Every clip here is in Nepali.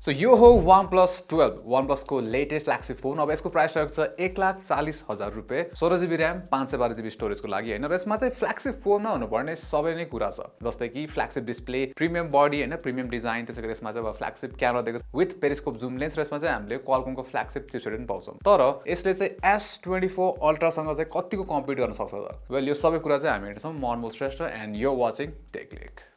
सो यो हो OnePlus12 OnePlus को लेटेस्ट फ्लैगशिप फोन। अब यसको प्राइस रहेको छ 1,40,000 रुपैयाँ, 16GB र्याम 512GB स्टोरेजको लागि हैन। र यसमा चाहिँ फ्लैगशिप फोनमा हुनुपर्ने सबै नै कुरा छ, जस्तै कि फ्लैगशिप डिस्प्ले, प्रिमियम बडी हैन, प्रिमियम डिजाइन, त्यसैगरी यसमा चाहिँ अब फ्लैगशिप क्यामेरा दिएको छ विथ पेरिस्कोप जुम लेन्स। र यसमा चाहिँ हामीले क्वालकमको फ्लैगशिप चिपसेट पनि पाउँछौँ। तर यसले चाहिँ S24 अल्ट्रासँग चाहिँ कतिको कम्पिट गर्न सक्छ त? वेल, यो सबै कुरा चाहिँ हामी हेर्छौँ। म Anmol Shrestha and you are watching tech lick.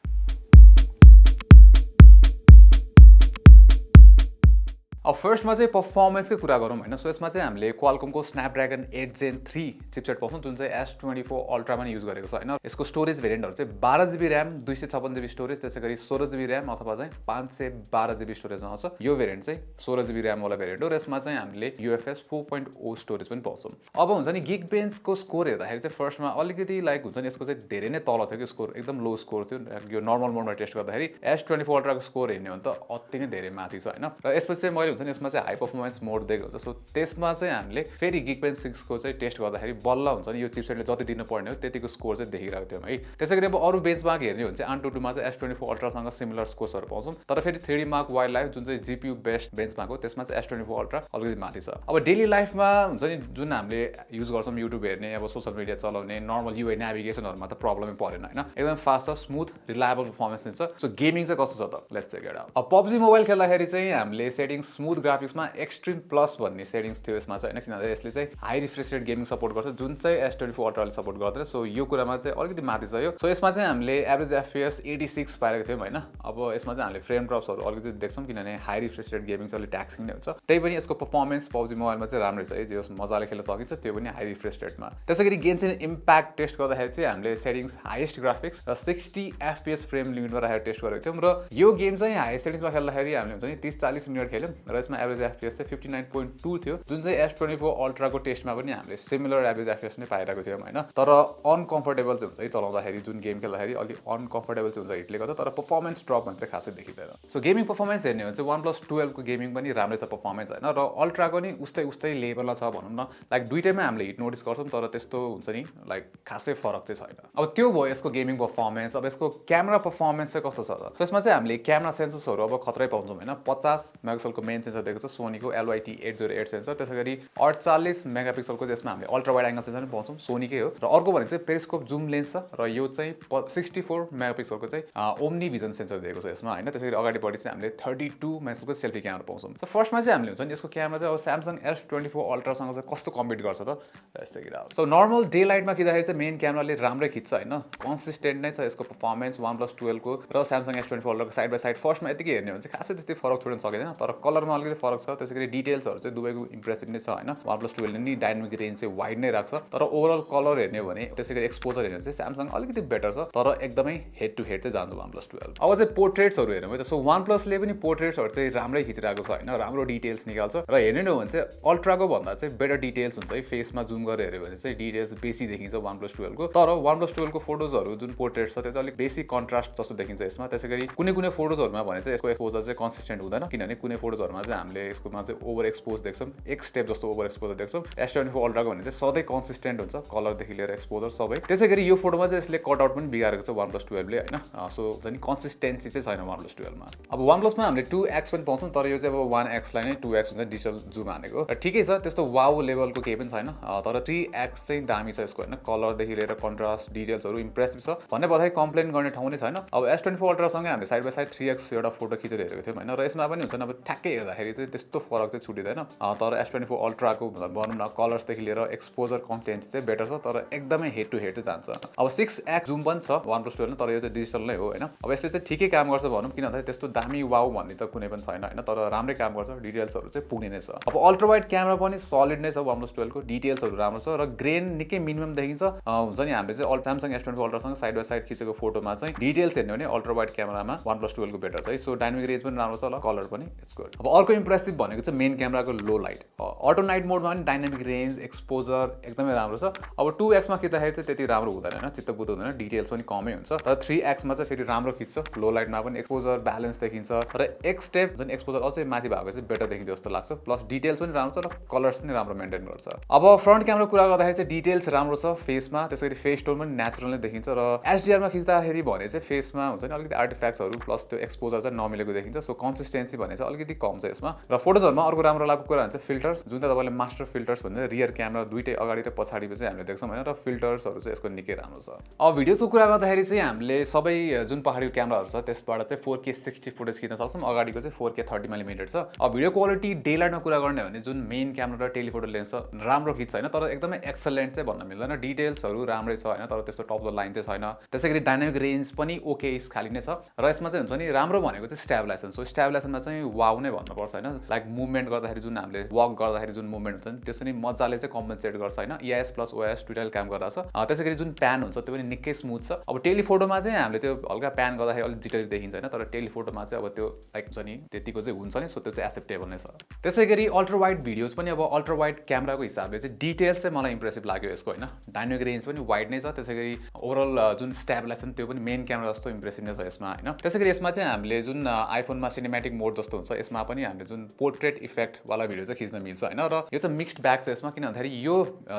अब फर्स्टमा चाहिँ पर्फर्मेन्सकै कुरा गरौँ हैन। सो यसमा चाहिँ हामीले क्वालकमको स्न्यापड्रागन 8 Gen 3 चिपसेट पाउँछौँ, जुन चाहिँ S24 अल्ट्रामा नि युज गरेको छ हैन। यसको स्टोरेज भेरिएन्टहरु चाहिँ 12GB र्याम 256GB स्टोरेज, त्यसैगरी 16GB र्याम अथवा चाहिँ 512GB स्टोरेजमा आउँछ। यो भेरिएन्ट चाहिँ 16GB र्याम वाला भेरिएन्ट हो र यसमा चाहिँ हामीले UFS 4.0 स्टोरेज पनि पाउँछौँ। अब हुन्छ नि Geekbenchको स्कोर हेर्दाखेरि चाहिँ फर्स्टमा अलिकति लाइक हुन्छ नि यसको चाहिँ धेरै नै तल थियो कि स्कोर, एकदम लो स्कोर थियो। यो नर्मल मोडमा टेस्ट गर्दाखेरि S24 अल्ट्राको स्कोर हेर्ने हो भने त अति नै धेरै माथि छ हैन। र यसपछि चाहिँ मैले हुन्छ नि यसमा चाहिँ हाई पर्फर्मेन्स मोड दिएको हुन्छ। सो त्यसमा चाहिँ हामीले फेरि Geekbench 6 को चाहिँ टेस्ट गर्दाखेरि बल्ल हुन्छ नि यो चिपसेटले जति दिनु पर्ने हो त्यतिको स्कोर चाहिँ देखिरहेको थियौँ है। त्यसैगरी अब अरू बेन्चमार्क हेर्ने हो भने चाहिँ AnTuTu मा चाहिँ S24 अल्ट्रासँग सिमिलर स्कोर्सहरू पाउँछौँ। तर फेरि 3D Mark वाइल्डलाइफ जुन चाहिँ GPU बेस्ड बेन्चमार्क हो त्यसमा चाहिँ S24 अल्ट्रा अलिकति माथि छ। अब डेली लाइफमा हुन्छ नि जुन हामीले युज गर्छौँ युट्युब हेर्ने, अब सोशल मिडिया चलाउने, नर्मल UI नेभिगेसनहरुमा त प्रब्लमै परेन हैन। एकदम फास्ट छ, स्मुथ, रिलायबल पर्फर्मेन्स दिन्छ। सो गेमिङ चाहिँ कस्तो छ त? Let's check it out. अब PUBG मोबाइल खेल्दाखेरि चाहिँ हामीले सेटिङ स्मुथ ग्राफिक्समा एक्सट्रिम प्लस भन्ने सेटिङ्स थियो यसमा चाहिँ हैन, किनभने यसले चाहिँ high refresh rate gaming support गर्छ जुन चाहिँ S24 अल्ट्राले सपोर्ट गर्दैन। सो यो कुरामा चाहिँ अलिकति माथि छ यो। सो यसमा चाहिँ हामीले एभरेज FPS 86 पाएको थियौँ हैन। अब यसमा चाहिँ हामीले फ्रेम ड्रप्सहरू अलिकति देख्छौँ किनभने हाई रिफ्रेश रेट गेमिङ चाहिँ अलिक ट्याक्सिङ नै हुन्छ। त्यही पनि यसको पर्फर्मेन्स PUBG मोबाइलमा चाहिँ राम्रै छ है, जे होस् मजाले खेल्न सकिन्छ, त्यो पनि हाई रिफ्रेश रेटमा। त्यसैगरी गेन्सिन इम्प्याक्ट टेस्ट गर्दाखेरि चाहिँ हामीले सेटिङ्स हाईएस्ट ग्राफिक्स र 60 FPS फ्रेम लिमिटमा राखेर टेस्ट गरेको थियौँ। र यो गेम चाहिँ हाई सेटिङ्समा खेल्दाखेरि हामीले हुन्छ नि 30-40 मिनट खेल्यौँ र यसमा एभरेज FPS चाहिँ 59.2 थियो, जुन चाहिँ S24 अल्ट्राको टेस्टमा पनि हामीले सिमिलर एभरेज FPS नै पाइरहेको थियौँ हैन। तर अनकम्फर्टेबल चाहिँ हुन्छ है चलाउँदाखेरि, जुन गेम खेल्दाखेरि अलि अनकम्फर्टेबल चाहिँ हुन्छ हिटले गर्दा, तर पर्फर्मेन्स ड्रप भने चाहिँ खासै देखिँदैन। सो गेमिङ पर्फर्मेन्स हेर्ने हो भने चाहिँ OnePlus12 को गेमिङ पनि राम्रै छ पर्फर्मेन्स हैन, र अल्ट्राको नि उस्तै लेभलमा छ भनौँ न। लाइक दुईटैमा हामीले हिट नोटिस गर्छौँ, तर त्यस्तो हुन्छ नि लाइक खासै फरक चाहिँ छैन। अब त्यो भयो यसको गेमिङ पर्फर्मेन्स। अब यसको क्यामेरा पर्फर्मेन्स चाहिँ कस्तो छ त? त्यसमा चाहिँ हामीले क्यामेरा सेन्सर्सहरू अब खतरै पाउँछौँ हैन। 50 मेगापिक्सलको मेन सेन्सर दिएको छ सोनीको LYT808 सेन्सर, त्यसैगरी 48 मेगापिक्सलको त्यसमा हामीले अल्ट्रा वाइड एंगल सेन्सर पनि पाउँछौँ, सोनीकै हो। र अर्को भने चाहिँ पेरिस्कोप जुम लेन्स छ र यो चाहिँ 64 मेगापिक्सलको चाहिँ ओम्नी भिजन सेन्सर दिएको छ यसमा हैन। त्यसैगरी अगाडिपट्टि चाहिँ हामीले 32 मेगापिक्सलको सेल्फी क्यामेरा पाउँछौँ। त फर्स्टमा चाहिँ हामीले हुन्छ नि यसको क्यामेरा चाहिँ अब Samsung S24 अल्ट्रासँग चाहिँ कस्तो कम्पिट गर्छ त? Let's check it out. So normal day लाइटमा खिच्दाखेरि चाहिँ मेन क्यामेराले राम्रै खिच्छ हैन, कन्सिस्टेन्ट नै छ यसको पर्फर्मेन्स OnePlus12 को र Samsung S24 अल्ट्राको साइड बाइ साइड। फर्स्टमा यतिकै हेर्ने हो भने चाहिँ खासै त्यति फरक छोड्न सकिँदैन, तर कलरमा अलिकति फरक छ। त्यसैगरी डिटेल्सहरू चाहिँ दुवैको इम्प्रेसिभ नै छ हैन। OnePlus12 ले नि डायनामिक रेन्ज चाहिँ वाइड नै राख्छ, तर ओभरअल कलर हेर्ने हो भने त्यसैगरी एक्सपोजर हेर्ने चाहिँ Samsung अलिकति बेटर छ, तर एकदमै हेड टु हेड चाहिँ जान्छ OnePlus12। अब चाहिँ पोर्ट्रेट्सहरू हेर्नु है त। सो OnePlus ले पनि पोर्ट्रेट्सहरू चाहिँ राम्रै खिचिरहेको छ हैन, राम्रो डिटेल्स निकाल्छ। र हेर्ने हो भने चाहिँ अल्ट्राको भन्दा चाहिँ बेटर डिटेल्स हुन्छ है। फेसमा जुम गरेर हेर्यो भने चाहिँ डिटेल्स बेसी देखिन्छ OnePlus12 को, तर OnePlus12 को फोटोजहरू जुन पोर्ट्रेट छ त्यो चाहिँ अलिक बेसी कन्ट्रास्ट जस्तो देखिन्छ यसमा। त्यसैगरी कुनै फोटोजहरूमा भने चाहिँ यसको एक्सपोजर चाहिँ कन्सिस्टेन्ट हुँदैन, किनभने कुनै फोटोजहरूमा चाहिँ हामीले यसकोमा चाहिँ ओभर एक्सपोज देख्छौँ, एक स्टेप जस्तो ओभर एक्सपोजर देख्छौँ। S24 अल्ट्राको भने चाहिँ सधैँ कन्सिस्टेन्ट हुन्छ, कलरदेखि लिएर एक्सपोजर सबै। त्यसैगरी यो फोटोमा चाहिँ यसले कटआउट पनि बिगारेको छ OnePlus12 ले हैन। सो चाहिँ कन्सिस्टेन्सी चाहिँ छैन OnePlus12 मा। अब OnePlus मा हामीले 2x पनि पाउँछौँ, तर यो चाहिँ अब 1x लाई नै 2x हुन्छ डिजिटल जुम हानेको। र ठिकै छ, त्यस्तो वाउ लेभलको केही पनि छैन, तर 3x चाहिँ दामी छ यसको हैन। कलरदेखि लिएर कन्ट्रास्ट डिटेल्सहरू इम्प्रेसिभ छ भन्ने बताइ कम्प्लेन गर्ने ठाउँ नै छैन। अब S24 अल्ट्रासँगै हामीले साइड बाइ साइड 3x एउटा फोटो खिचेर हेरेको थियौँ हैन, र यसमा पनि हुन्छ नि अब ठ्याक्कै हेर्दाखेरि चाहिँ त्यस्तो फरक चाहिँ छुटिँदैन। तर S24 अल्ट्राको भनौँ न कलर्सदेखि लिएर एक्सपोजर कन्सिस्टेन्सी चाहिँ बेटर छ, तर एकदमै हेड टु हेड चाहिँ जान्छ। अब 6x जुम पनि छ OnePlus12 तर यो चाहिँ डिजिटल नै हो हैन। अब यसले चाहिँ ठिकै काम गर्छ भनौँ, किनभने त्यस्तो दामी वाउ भन्ने त कुनै पनि छैन हैन, तर राम्रै काम गर्छ, डिटेल्सहरू चाहिँ पुग्ने नै छ। अब अल्ट्रा वाइड क्यामेरा पनि सलिड नै छ OnePlus12 को, डिटेल्सहरू राम्रो छ र ग्रेन निकै मिनिमम देखिन्छ। हुन्छ नि हामीले चाहिँ Samsung S24 अल्ट्रासँग साइड बाइ साइड खिचेको फोटोमा चाहिँ डिटेल्स हेर्ने हो भने अल्ट्रा वाइड क्यामेरामा OnePlus12 को बेटर छ है। सो डायनामिक रेन्ज पनि राम्रो छ, ल कलर पनि इट्स गुड। अब अर्को इम्प्रेसिभ भनेको चाहिँ मेन क्यामेराको लो लाइट अटो नाइट मोडमा पनि डाइनामिक रेन्ज एक्सपोजर एकदमै राम्रो छ अब 2x मा खिच्दाखेरि चाहिँ त्यति राम्रो हुँदैन हैन चित्त बुझ्दो हुँदैन डिटेल्स पनि कमै हुन्छ तर 3x मा चाहिँ फेरि राम्रो खिच्छ लो लाइटमा पनि एक्सपोजर ब्यालेन्स देखिन्छ र एक स्टेप जुन एक्सपोजर अझै माथि भएको चाहिँ बेटर देखिन्छ जस्तो लाग्छ प्लस डिटेल्स पनि राम्रो छ र कलर्स पनि राम्रो मेन्टेन गर्छ अब फ्रन्ट क्यामेरा कुरा गर्दाखेरि चाहिँ डिटेल्स राम्रो छ फेसमा त्यसैगरी फेस टोन पनि नेचुरल नै देखिन्छ र एचडीआर मा खिच्दाखेरि भने चाहिँ फेसमा हुन्छ नि अलिकति आर्टिफ्याक्ट्सहरू प्लस त्यो एक्सपोजर चाहिँ नमिलेको देखिन्छ सो कन्सिस्टेन्सी भने चाहिँ अलिकति कम छ यसमा र फोटोजहरुमा अर्को राम्रो लागेको कुरा हुन्छ फिल्टर्स जुन चाहिँ तपाईले मास्टर फिल्टर्स भन्ने रियर क्यामेरा दुईटै अगाडि र पछाडि चाहिँ हामीले देख्छौँ हैन र फिल्टर्सहरु चाहिँ यसको निकै राम्रो छ अब भिडियोको कुरा गर्दाखेरि चाहिँ हामीले सबै जुन पहाडीको क्यामेराहरु छ त्यसबाट चाहिँ 4K 60 फुटेज खिच्न सक्छौँ अगाडिको चाहिँ 4K 30 मिलिमिटर छ अब भिडियो क्वालिटी डे लाइटमा कुरा गर्ने भने जुन मेन क्यामेरा र टेलिफोटो लेन्स छ राम्रो खिच्छ हैन तर एकदमै एक्सलेन्ट चाहिँ भन्न मिल्दैन डिटेल्सहरु राम्रै छ हैन तर त्यस्तो टप द लाइन चाहिँ छैन त्यसैगरी डाइनामिक रेन्ज पनि ओके इस खाली नै छ र यसमा चाहिँ हुन्छ नि राम्रो भनेको चाहिँ स्टेबलाइजेसन सो स्टेबलाइजेसनमा चाहिँ वाउ नै भन्नुपर्छ हैन लाइक मुभमेन्ट गर्दाखेरि जुन हामीले वक गर्दाखेरि जुन मुभमेन्ट हुन्छ नि त्यसो नि मजाले चाहिँ कम्पेन्सेट गर्छ हैन EIS प्लस OIS दुईटाले काम गरिरहेछ त्यसैगरी जुन प्यान हुन्छ त्यो पनि निकै स्मुथ छ अब टेलिफोटोमा चाहिँ हामीले त्यो हल्का प्यान गर्दाखेरि अलिक जिटरी देखिन्छ हैन तर टेलिफोटोमा चाहिँ अब त्यो लाइक हुन्छ नि त्यतिको चाहिँ हुन्छ नि सो त्यो चाहिँ एक्सेप्टेबल नै छ त्यसैगरी अल्ट्रा वाइड भिडियोज पनि अब अल्ट्रा वाइड क्यामेराको हिसाबले चाहिँ डिटेल्स चाहिँ मलाई इम्प्रेसिभ लाग्यो यसको हैन डाइनामिक रेन्ज पनि वाइड नै छ त्यसैगरी ओभरअल जुन स्टेबलाइजेसन त्यो पनि मेन क्यामेरा जस्तो इम्प्रेसिभ नै छ यसमा हैन त्यसैगरी यसमा चाहिँ हामीले जुन आइफोनमा सिनेमेटिक मोड जस्तो हुन्छ यसमा पनि हामीले जुन पोर्ट्रेट इफेक्ट वाला भिडियो चाहिँ खिच्न मिल्छ हैन र यो चाहिँ मिक्स्ड ब्याग छ यसमा किन भन्दाखेरि यो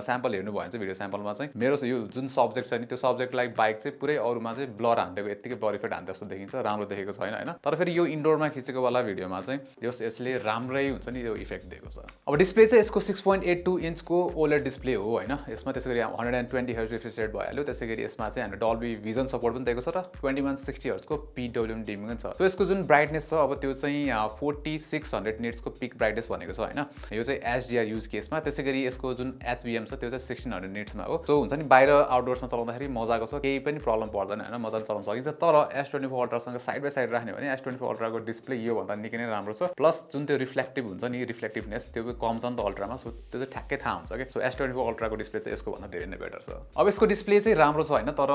स्याम्पल हेर्नु भयो भने चाहिँ भिडियो स्याम्पलमा चाहिँ मेरो यो जुन सब्जेक्ट छ नि त्यो सब्जेक्टलाई बाइक चाहिँ पुरै अरूमा चाहिँ ब्लर हान्देको यतिकै ब्लर इफेक्ट हान्दै जस्तो देखिन्छ राम्रो देखेको छैन हैन तर फेरि यो इन्डोरमा खिचेको वाला भिडियोमा चाहिँ यसले राम्रै हुन्छ नि यो इफेक्ट दिएको छ अब डिस्प्ले चाहिँ यसको 6.82 इन्चको OLED डिस्प्ले हो हैन यसमा त्यसैगरी 120 हर्ट्ज रिफ्रेश रेट भइहाल्यो त्यसैगरी यसमा चाहिँ हामीले डल्बी भिजन सपोर्ट पनि दिएको छ र 2160 हर्ट्जको PWM डिमिङ छ सो यसको जुन ब्राइटनेस छ अब त्यो चाहिँ 4600 निट्सको पिक ब्राइटनेस भनेको छ हैन यो चाहिँ HDR युज केसमा त्यसैगरी यसको जुन HBM छ त्यो चाहिँ 1600 निट्समा हो सो हुन्छ नि बाहिर आउटडोर्समा चलाउँदाखेरि मजाको छ केही पनि प्रब्लम पर्दैन हैन मजाले चलाउन सकिन्छ तर S24 अल्ट्रासँग साइड बाइ साइड राख्ने भने S24 अल्ट्राको डिस्प्ले यो भन्दा निकै नै राम्रो छ प्लस जुन त्यो रिफ्लेक्टिभ हुन्छ नि रिफ्लेक्टिभनेस त्यो कम छ नि त अल्ट्रामा सो त्यो चाहिँ ठ्याक्कै थाहा हुन्छ के सो S24 अल्ट्राको डिस्प्ले चाहिँ यसको भन्दा धेरै नै बेटर छ अब यसको डिस्प्ले चाहिँ राम्रो छ हैन तर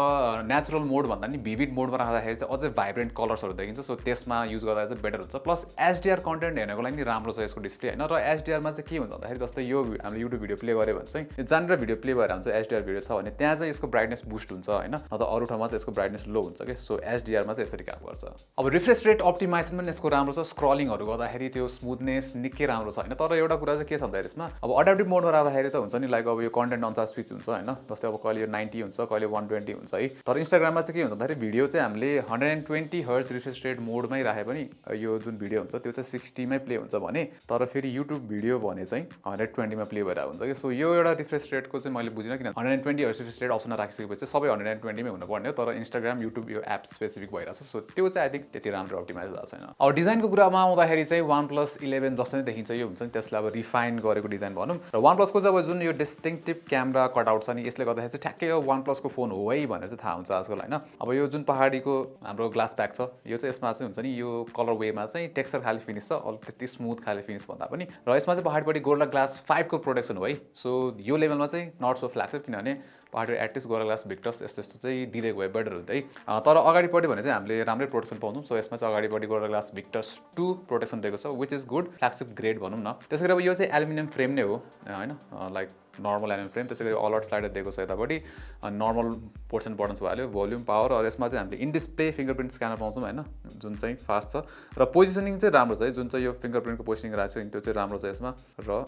नेचुरल मोड भन्दा नि भिभिड मोडमा राख्दाखेरि चाहिँ अझै भाइब्रेन्ट कलर्सहरु देखिन्छ सो त्यसमा युज गर्दा चाहिँ बेटर हुन्छ प्लस HDR कन्टेन्ट हेर्नको लागि नि राम्रो छ यसको डिस्प्ले हैन र HDR मा चाहिँ के हुन्छ भन्दाखेरि जस्तै यो हामीले युट्युब भिडियो प्ले गरे भने चाहिँ जहाँनिर भिडियो प्ले भएर हुन्छ HDR भिडियो छ भने त्यहाँ चाहिँ यसको ब्राइटनेस बुस्ट हुन्छ हैन न त अरु ठाउँमा चाहिँ यसको ब्राइटनेस लो हुन्छ के सो HDR मा चाहिँ यसरी काम गर्छ अब रिफ्रेश रेट अप्टिमाइजेसन पनि यसको राम्रो छ स्क्रलिङहरु गर्दाखेरि त्यो स्मुथनेस निकै राम्रो छ हैन तर एउटा कुरा चाहिँ के छ भन्दाखेरि यसमा अब अडाप्टिभ मोडमा राख्दाखेरि त हुन्छ नि लाइक अब यो कन्टेन्ट अनुसार स्विच हुन्छ हैन जस्तै अब कहिले यो 90 हुन्छ कहिले 120 हुन्छ है तर इन्स्टाग्राममा चाहिँ के हुन्छ भन्दाखेरि भिडियो चाहिँ हामीले 120 हर्ट्ज रिफ्रेश रेट मोडमै राखे पनि यो जुन भिडियो हुन्छ त्यो चाहिँ 60 मै प्ले हुन्छ भने तर फेरि युट्युब भिडियो भने चाहिँ 120 मा प्ले भइरहेको हुन्छ कि सो यो एउटा रिफ्रेश रेटको चाहिँ मैले बुझिन किन 120 हर्ट्ज रिफ्रेश रेट अप्सनमा राखिसकेपछि सबै 120 मै हुनुपर्ने हो तर इन्स्टाग्राम युट्युब यो एप स्पेसिफिक भइरहेछ सो त्यो चाहिँ आई थिंक त्यति राम्रो अप्टिमाइज भएको छैन अब डिजाइनको कुरामा आउँदाखेरि चाहिँ OnePlus 11 जस्तो नै देखिन्छ यो हुन्छ नि त्यसलाई अब रिफाइन गरेको डिजाइन भनौं र OnePlus को चाहिँ अब जुन यो डिस्टिंक्टिभ क्यामेरा कटआउट छ नि यसले गर्दाखेरि चाहिँ ठ्याक्कै यो OnePlus को फोन हो है भनेर चाहिँ थाहा हुन्छ आजकल हैन अब यो जुन पहाडीको हाम्रो ग्लास प्याक छ यो चाहिँ यसमा चाहिँ हुन्छ नि यो कलर वेमा चाहिँ टेक्सचर खाली फिनिश छ अलिक त्यति स्मुथ खाली फिनिश भन्दा पनि र यसमा चाहिँ पहाडीपट्टि गोरिल्ला ग्लास 5 को प्रोटेक्सन हो है सो यो लेभलमा चाहिँ नट सो फ्ल्यागशिप किनभने पहाडी एटलिस्ट गोरिल्ला ग्लास भिक्टर्स यस्तो यस्तो चाहिँ दिँदै गयो बेटर हुन्छ है तर अगाडिपट्टि भने चाहिँ हामीले राम्रै प्रोटेक्सन पाउँछौँ सो यसमा चाहिँ अगाडिपट्टि गोरिल्ला ग्लास भिक्टर्स 2 प्रोटेक्सन दिएको छ विच इज गुड फ्ल्यागशिप ग्रेड भनौँ न त्यसैगरी अब यो चाहिँ एल्युमिनियम फ्रेम नै हो हैन लाइक नर्मल एल्युमिनियम फ्रेम त्यसैगरी अल आउट स्लाइडर दिएको छ यतापट्टि नर्मल पोर्सन बटन्स भइहाल्यो भोल्युम पावर र यसमा चाहिँ हामीले इन डिस्प्ले फिङ्गरप्रिन्ट स्क्यानर पाउँछौँ हैन जुन चाहिँ फास्ट छ र पोजिसनिङ चाहिँ राम्रो छ है जुन चाहिँ यो फिङ्गरप्रिन्टको पोजिसनिङ राखेको छ त्यो चाहिँ राम्रो छ यसमा र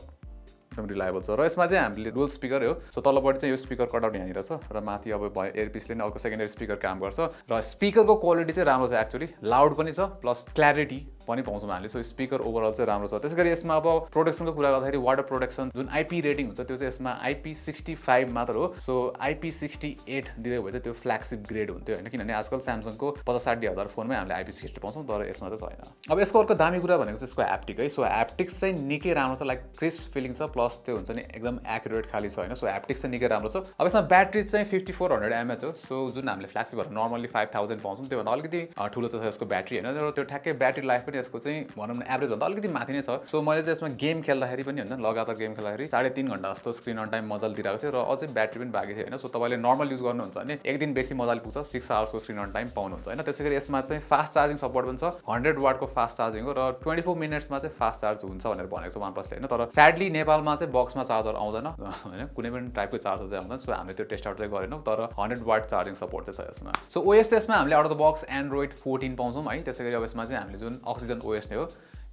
एकदम रिलायबल छ र यसमा चाहिँ हामीले डुअल स्पिकर हो सो तलपट्टि चाहिँ यो स्पिकर कटआउट यहाँनिर छ र माथि अब एयरपिसले नै अर्को सेकेन्डरी स्पिकर काम गर्छ र स्पिकरको क्वालिटी चाहिँ राम्रो छ एक्चुअली लाउड पनि छ प्लस क्ल्यारिटी पनि पाउँछौँ हामीले सो स्पिकर ओभरअल चाहिँ राम्रो छ त्यसैगरी यसमा अब प्रोटेक्सनको कुरा गर्दाखेरि वाटर प्रोटेक्सन जुन IP रेटिङ हुन्छ त्यो चाहिँ यसमा IP65 मात्र हो सो IP68 दिँदै भए चाहिँ त्यो फ्ल्यागशिप ग्रेड हुन्थ्यो हैन किनभने आजकल स्यामसङको 50-60 फोनमै हामीले IP60 पाउँछौँ तर यसमा चाहिँ छैन अब यसको अर्को दामी कुरा भनेको चाहिँ यसको ह्याप्टिक है सो ह्याप्टिक्स चाहिँ निकै राम्रो छ लाइक क्रिस्प फिलिङ छ प्लस त्यो हुन्छ नि एकदम एक्युरेट खाली छ हैन सो ह्याप्टिक्स चाहिँ निकै राम्रो छ अब यसमा ब्याट्री चाहिँ 5400 mAh हो सो जुन हामीले फ्ल्यागशिपहरु नर्मली 5000 पाउँछौँ त्यो भन्दा अलिकति ठुलो छ यसको ब्याट्री हैन र त्यो ठ्याक्कै ब्याट्री लाइफ पनि पनि यसको चाहिँ भनौँ न एभरेज भन्दा अलिकति माथि नै छ। सो मैले चाहिँ यसमा गेम खेल्दाखेरि पनि होइन लगातार गेम खेल्दाखेरि 3.5 घण्टा जस्तो स्क्रिन अन टाइम मजाले दिइरहेको थियो र अझै ब्याट्री पनि बाँकी थियो होइन। सो तपाईँले नर्मल युज गर्नुहुन्छ भने एक दिन बेसी मजाले पुग्छ, 6 आवर्सको स्क्रिन अन टाइम पाउनुहुन्छ होइन। त्यसै गरी यसमा चाहिँ फास्ट चार्जिङ सपोर्ट पनि छ, 100 वाटको फास्ट चार्जिङ हो र 24 मिनट्समा चाहिँ फास्ट चार्ज हुन्छ भनेर भनेको छ OnePlusले होइन। तर स्याडली नेपालमा चाहिँ बक्समा चार्जर आउँदैन होइन, कुनै पनि टाइपको चार्जर चाहिँ आउँदैन। सो हामीले त्यो टेस्ट आउट चाहिँ गरेनौँ, तर 100 वाट चार्जिङ सपोर्ट चाहिँ छ यसमा। सो ओएस चाहिँ यसमा हामीले out of the box Android 14 पाउँछौँ है। त्यसै गरी अब यसमा चाहिँ हामीले जुन अक्सिजन ओएस नै हो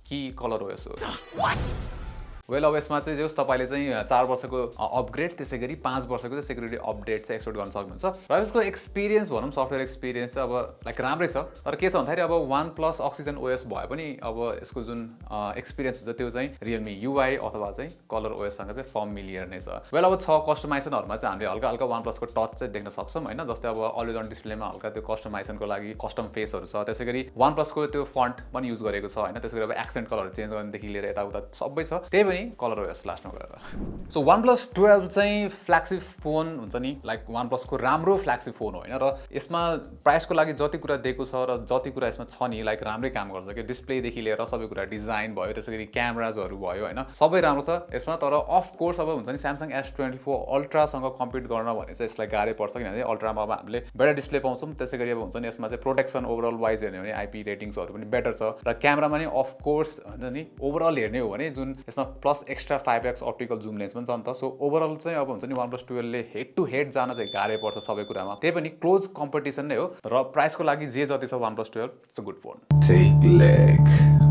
कि कलर ओएस हो। वेल अब यसमा चाहिँ जस तपाईँले चाहिँ 4 वर्षको अपग्रेड त्यसै गरी 5 वर्षको चाहिँ सेक्युरिटी अपडेट चाहिँ एक्सपेक्ट गर्न सक्नुहुन्छ र यसको एक्सपिरियन्स भनौँ सफ्टवेयर एक्सपिरियन्स चाहिँ अब लाइक राम्रै छ। तर के छ भन्दाखेरि अब OnePlus अक्सिजन ओएस भए पनि अब यसको जुन एक्सपिरियन्स हुन्छ त्यो चाहिँ रियलमी युआई अथवा चाहिँ कलर ओएससँग चाहिँ फर्मिलियर नै छ। वेल अब छ कस्टमाइजेसनहरूमा चाहिँ हामीले हल्का हल्का OnePlusको टच चाहिँ देख्न सक्छौँ होइन। जस्तै अब अलवेज अन डिस्प्लेमा हल्का त्यो कस्टमाइजेसनको लागि कस्टम फेसहरू छ। त्यसै गरी OnePlusको त्यो फन्ट पनि युज गरेको छ होइन। त्यसै गरी अब एक्सेन्ट कलर चेन्ज गर्नेदेखि लिएर यताउता सबै छ, त्यही पनि कलर ओएस लास्टमा गएर। सो OnePlus12 चाहिँ फ्ल्यागशिप फोन हुन्छ नि, लाइक OnePlusको राम्रो फ्ल्यागशिप फोन हो होइन। र यसमा प्राइसको लागि जति कुरा दिएको छ र जति कुरा यसमा छ नि लाइक राम्रै काम गर्छ कि डिस्प्लेदेखि लिएर सबै कुरा डिजाइन भयो, त्यसै गरी क्यामेराजहरू भयो होइन, सबै राम्रो छ यसमा। तर अफ कोर्स अब हुन्छ नि Samsung S24 अल्ट्रासँग कम्पिट गर्न भने चाहिँ यसलाई गाह्रै पर्छ, किनभने अल्ट्रामा अब हामीले बेटर डिस्प्ले पाउँछौँ। त्यसै गरी अब हुन्छ नि यसमा चाहिँ प्रोटेक्सन ओभरअल वाइज हेर्ने भने IP रेटिङ्सहरू पनि बेटर छ र क्यामेरामा नि अफ कोर्स हुन्छ नि ओभरअल हेर्ने हो भने जुन यसमा plus extra 5x optical zoom lens पनि छ नि त। सो ओभरअल चाहिँ अब हुन्छ नि OnePlus12 ले हेड टु हेड जान चाहिँ गाह्रै पर्छ सबै कुरामा, त्यही पनि क्लोज कम्पिटिसन नै हो। र प्राइसको लागि जे जति छ OnePlus12 it's a good phone.